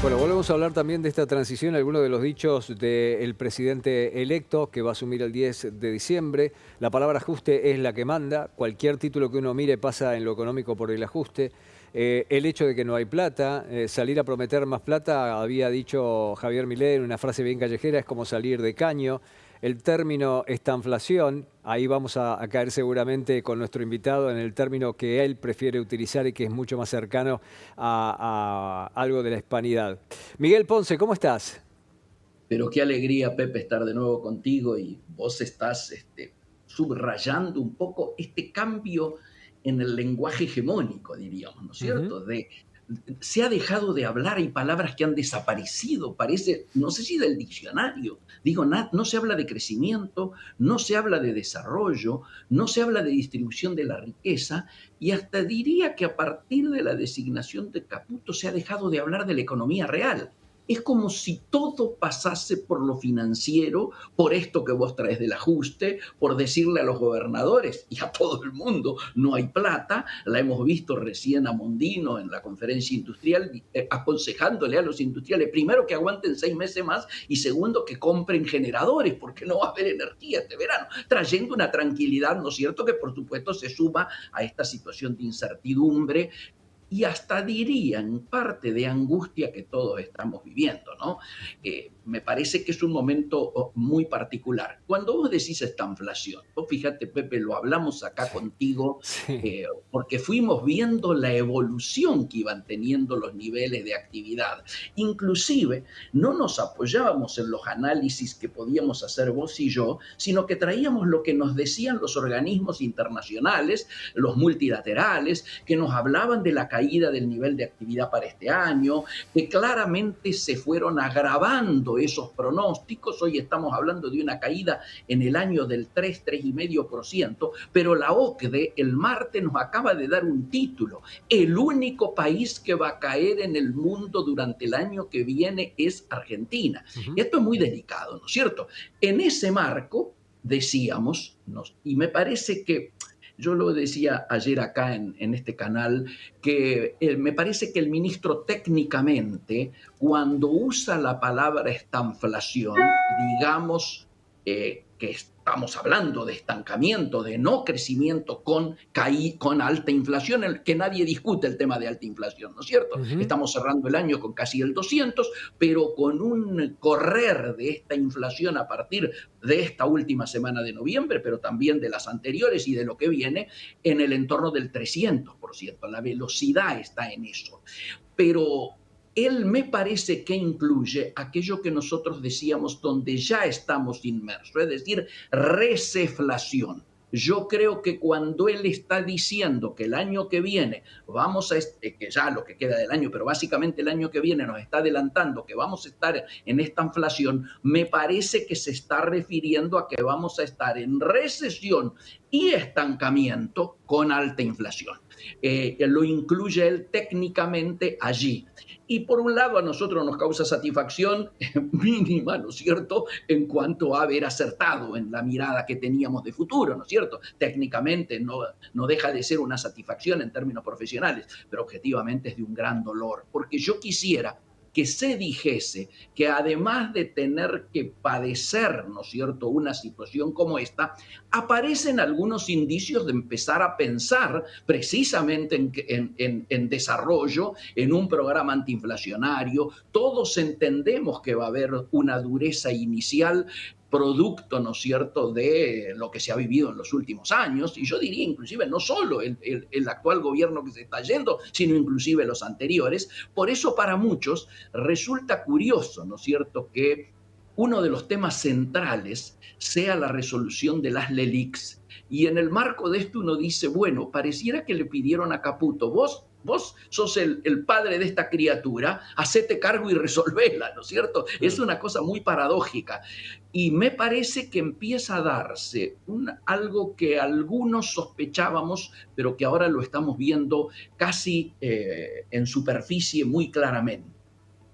Bueno, volvemos a hablar también de esta transición, algunos de los dichos del presidente electo que va a asumir el 10 de diciembre. La palabra ajuste es la que manda. Cualquier título que uno mire pasa en lo económico por el ajuste. El hecho de que no hay plata, salir a prometer más plata, había dicho Javier Milei en una frase bien callejera, es como salir de caño. El término estanflación, ahí vamos a caer seguramente con nuestro invitado en el término que él prefiere utilizar y que es mucho más cercano a algo de la hispanidad. Miguel Ponce, ¿cómo estás? Pero qué alegría, Pepe, estar de nuevo contigo y vos estás subrayando un poco este cambio en el lenguaje hegemónico, diríamos, ¿no es Ujú. cierto? Se ha dejado de hablar, hay palabras que han desaparecido, parece, no sé si del diccionario, digo, no se habla de crecimiento, no se habla de desarrollo, no se habla de distribución de la riqueza y hasta diría que a partir de la designación de Caputo se ha dejado de hablar de la economía real. Es como si todo pasase por lo financiero, por esto que vos traes del ajuste, por decirle a los gobernadores y a todo el mundo, no hay plata. La hemos visto recién a Mondino en la conferencia industrial, aconsejándole a los industriales, primero, que aguanten 6 meses más y segundo, que compren generadores, porque no va a haber energía este verano, trayendo una tranquilidad, ¿no es cierto?, que por supuesto se suma a esta situación de incertidumbre y hasta diría en parte de angustia que todos estamos viviendo, ¿no? Me parece que es un momento muy particular. Cuando vos decís esta inflación, vos fíjate, Pepe, lo hablamos acá Sí, contigo, sí. porque fuimos viendo la evolución que iban teniendo los niveles de actividad. Inclusive, no nos apoyábamos en los análisis que podíamos hacer vos y yo, sino que traíamos lo que nos decían los organismos internacionales, los multilaterales, que nos hablaban de la caída del nivel de actividad para este año, que claramente se fueron agravando esos pronósticos. Hoy estamos hablando de una caída en el año del 3,5%, pero la OCDE el martes nos acaba de dar un título. El único país que va a caer en el mundo durante el año que viene es Argentina. Ujú. Esto es muy delicado, ¿no es cierto? En ese marco, decíamos, y me parece que yo lo decía ayer acá en este canal, que me parece que el ministro técnicamente, cuando usa la palabra estanflación, digamos que estamos hablando de estancamiento, de no crecimiento con alta inflación, que nadie discute el tema de alta inflación, ¿no es cierto? Ujú. Estamos cerrando el año con casi el 200, pero con un correr de esta inflación a partir de esta última semana de noviembre, pero también de las anteriores y de lo que viene, en el entorno del 300%. La velocidad está en eso. Pero él me parece que incluye aquello que nosotros decíamos donde ya estamos inmersos, es decir, receflación. Yo creo que cuando él está diciendo que el año que viene vamos a, que ya lo que queda del año, pero básicamente el año que viene nos está adelantando que vamos a estar en esta inflación, me parece que se está refiriendo a que vamos a estar en recesión y estancamiento con alta inflación. Lo incluye él técnicamente allí. Y por un lado a nosotros nos causa satisfacción mínima, ¿no es cierto?, en cuanto a haber acertado en la mirada que teníamos de futuro, ¿no es cierto? Técnicamente no deja de ser una satisfacción en términos profesionales, pero objetivamente es de un gran dolor, porque yo quisiera que se dijese que además de tener que padecer, ¿no es cierto?, una situación como esta, aparecen algunos indicios de empezar a pensar precisamente en desarrollo, en un programa antiinflacionario. Todos entendemos que va a haber una dureza inicial producto, ¿no es cierto?, de lo que se ha vivido en los últimos años, y yo diría inclusive no solo el actual gobierno que se está yendo, sino inclusive los anteriores. Por eso para muchos resulta curioso, ¿no es cierto?, que uno de los temas centrales sea la resolución de las LELICs. Y en el marco de esto uno dice, bueno, pareciera que le pidieron a Caputo, vos sos el padre de esta criatura, hacete cargo y resolvela, ¿no es cierto? Es Claro. una cosa muy paradójica. Y me parece que empieza a darse algo que algunos sospechábamos, pero que ahora lo estamos viendo casi en superficie muy claramente.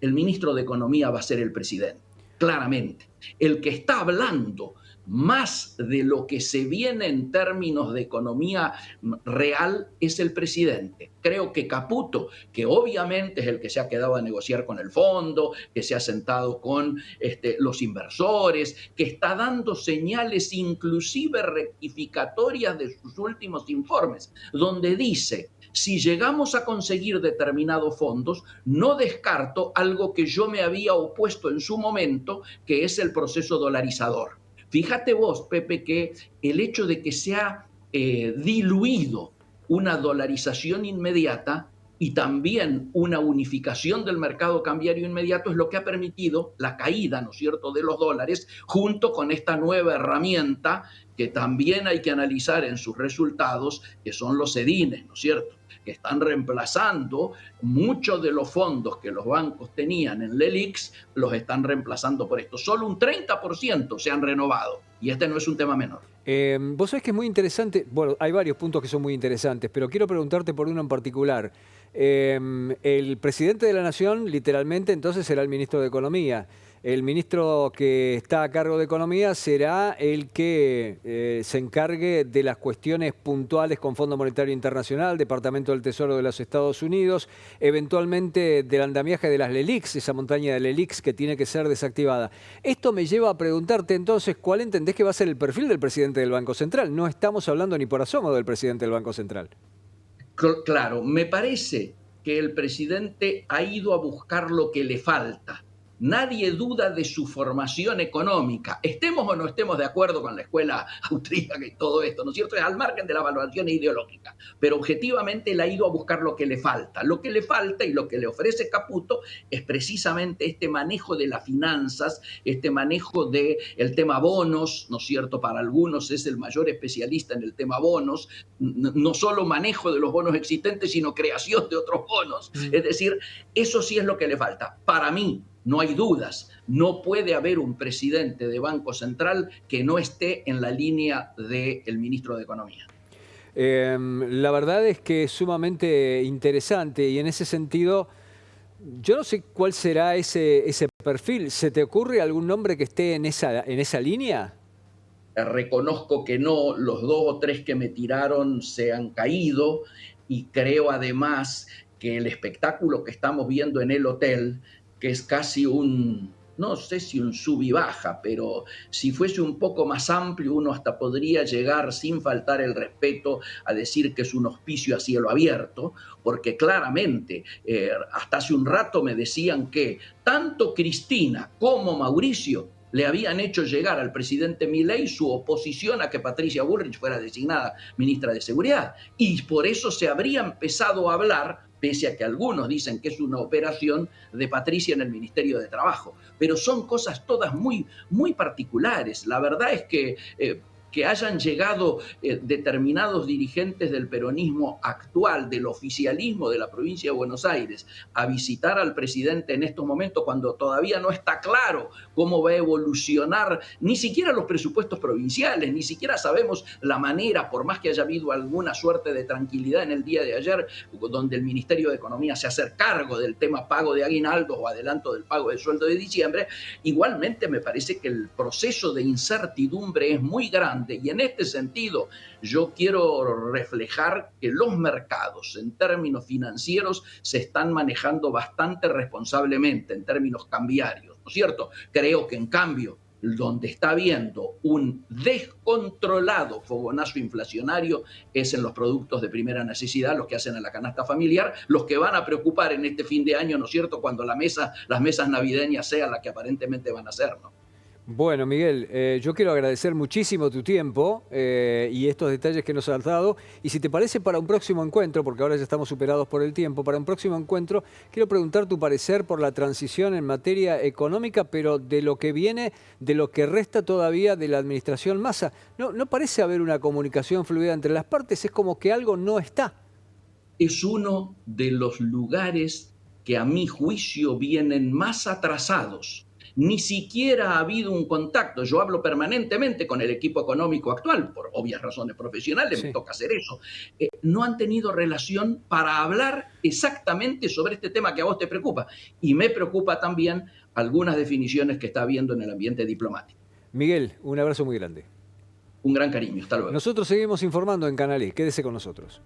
El ministro de Economía va a ser el presidente, claramente. El que está hablando más de lo que se viene en términos de economía real es el presidente. Creo que Caputo, que obviamente es el que se ha quedado a negociar con el fondo, que se ha sentado con los inversores, que está dando señales inclusive rectificatorias de sus últimos informes, donde dice: si llegamos a conseguir determinados fondos, no descarto algo que yo me había opuesto en su momento, que es el proceso dolarizador. Fíjate vos, Pepe, que el hecho de que se ha diluido una dolarización inmediata y también una unificación del mercado cambiario inmediato es lo que ha permitido la caída, ¿no es cierto?, de los dólares, junto con esta nueva herramienta que también hay que analizar en sus resultados, que son los sedines, ¿no es cierto?, que están reemplazando muchos de los fondos que los bancos tenían en LELIX, los están reemplazando por esto. Solo un 30% se han renovado, y este no es un tema menor. Vos sabés que es muy interesante, bueno, hay varios puntos que son muy interesantes, pero quiero preguntarte por uno en particular. El presidente de la Nación, literalmente, entonces será el ministro de Economía. El ministro que está a cargo de Economía será el que se encargue de las cuestiones puntuales con Fondo Monetario Internacional, Departamento del Tesoro de los Estados Unidos, eventualmente del andamiaje de las LELIX, esa montaña de LELIX que tiene que ser desactivada. Esto me lleva a preguntarte entonces, ¿cuál entendés que va a ser el perfil del presidente del Banco Central? No estamos hablando ni por asomo del presidente del Banco Central. Claro, me parece que el presidente ha ido a buscar lo que le falta. Nadie duda de su formación económica, estemos o no estemos de acuerdo con la escuela austríaca y todo esto, ¿no es cierto? Es al margen de la valoración ideológica, pero objetivamente él ha ido a buscar lo que le falta. Lo que le falta y lo que le ofrece Caputo es precisamente este manejo de las finanzas, este manejo del tema bonos, ¿no es cierto? Para algunos es el mayor especialista en el tema bonos, no solo manejo de los bonos existentes, sino creación de otros bonos. Es decir, eso sí es lo que le falta. Para mí, no hay dudas, no puede haber un presidente de Banco Central que no esté en la línea del ministro de Economía. La verdad es que es sumamente interesante y en ese sentido, yo no sé cuál será ese perfil. ¿Se te ocurre algún nombre que esté en esa línea? Reconozco que no, los 2 o 3 que me tiraron se han caído y creo además que el espectáculo que estamos viendo en el hotel, que es casi no sé si un sub y baja, pero si fuese un poco más amplio, uno hasta podría llegar, sin faltar el respeto, a decir que es un hospicio a cielo abierto, porque claramente, hasta hace un rato me decían que tanto Cristina como Mauricio le habían hecho llegar al presidente Milei su oposición a que Patricia Bullrich fuera designada ministra de Seguridad. Y por eso se habría empezado a hablar, pese a que algunos dicen que es una operación, de Patricia en el Ministerio de Trabajo. Pero son cosas todas muy, muy particulares. La verdad es que hayan llegado determinados dirigentes del peronismo actual, del oficialismo de la provincia de Buenos Aires, a visitar al presidente en estos momentos cuando todavía no está claro cómo va a evolucionar ni siquiera los presupuestos provinciales, ni siquiera sabemos la manera, por más que haya habido alguna suerte de tranquilidad en el día de ayer, donde el Ministerio de Economía se hace cargo del tema pago de aguinaldos o adelanto del pago del sueldo de diciembre. Igualmente me parece que el proceso de incertidumbre es muy grande. Y en este sentido, yo quiero reflejar que los mercados, en términos financieros, se están manejando bastante responsablemente en términos cambiarios, ¿no es cierto? Creo que, en cambio, donde está habiendo un descontrolado fogonazo inflacionario es en los productos de primera necesidad, los que hacen a la canasta familiar, los que van a preocupar en este fin de año, ¿no es cierto?, cuando las mesas navideñas sean las que aparentemente van a ser, ¿no? Bueno, Miguel, yo quiero agradecer muchísimo tu tiempo y estos detalles que nos has dado. Y si te parece, para un próximo encuentro, porque ahora ya estamos superados por el tiempo, para un próximo encuentro, quiero preguntar tu parecer por la transición en materia económica, pero de lo que viene, de lo que resta todavía de la administración Massa. ¿No parece haber una comunicación fluida entre las partes? Es como que algo no está. Es uno de los lugares que a mi juicio vienen más atrasados. Ni siquiera ha habido un contacto. Yo hablo permanentemente con el equipo económico actual, por obvias razones profesionales, me Sí. toca hacer eso. No han tenido relación para hablar exactamente sobre este tema que a vos te preocupa. Y me preocupa también algunas definiciones que está habiendo en el ambiente diplomático. Miguel, un abrazo muy grande. Un gran cariño. Hasta luego. Nosotros seguimos informando en Canal E. Quédese con nosotros.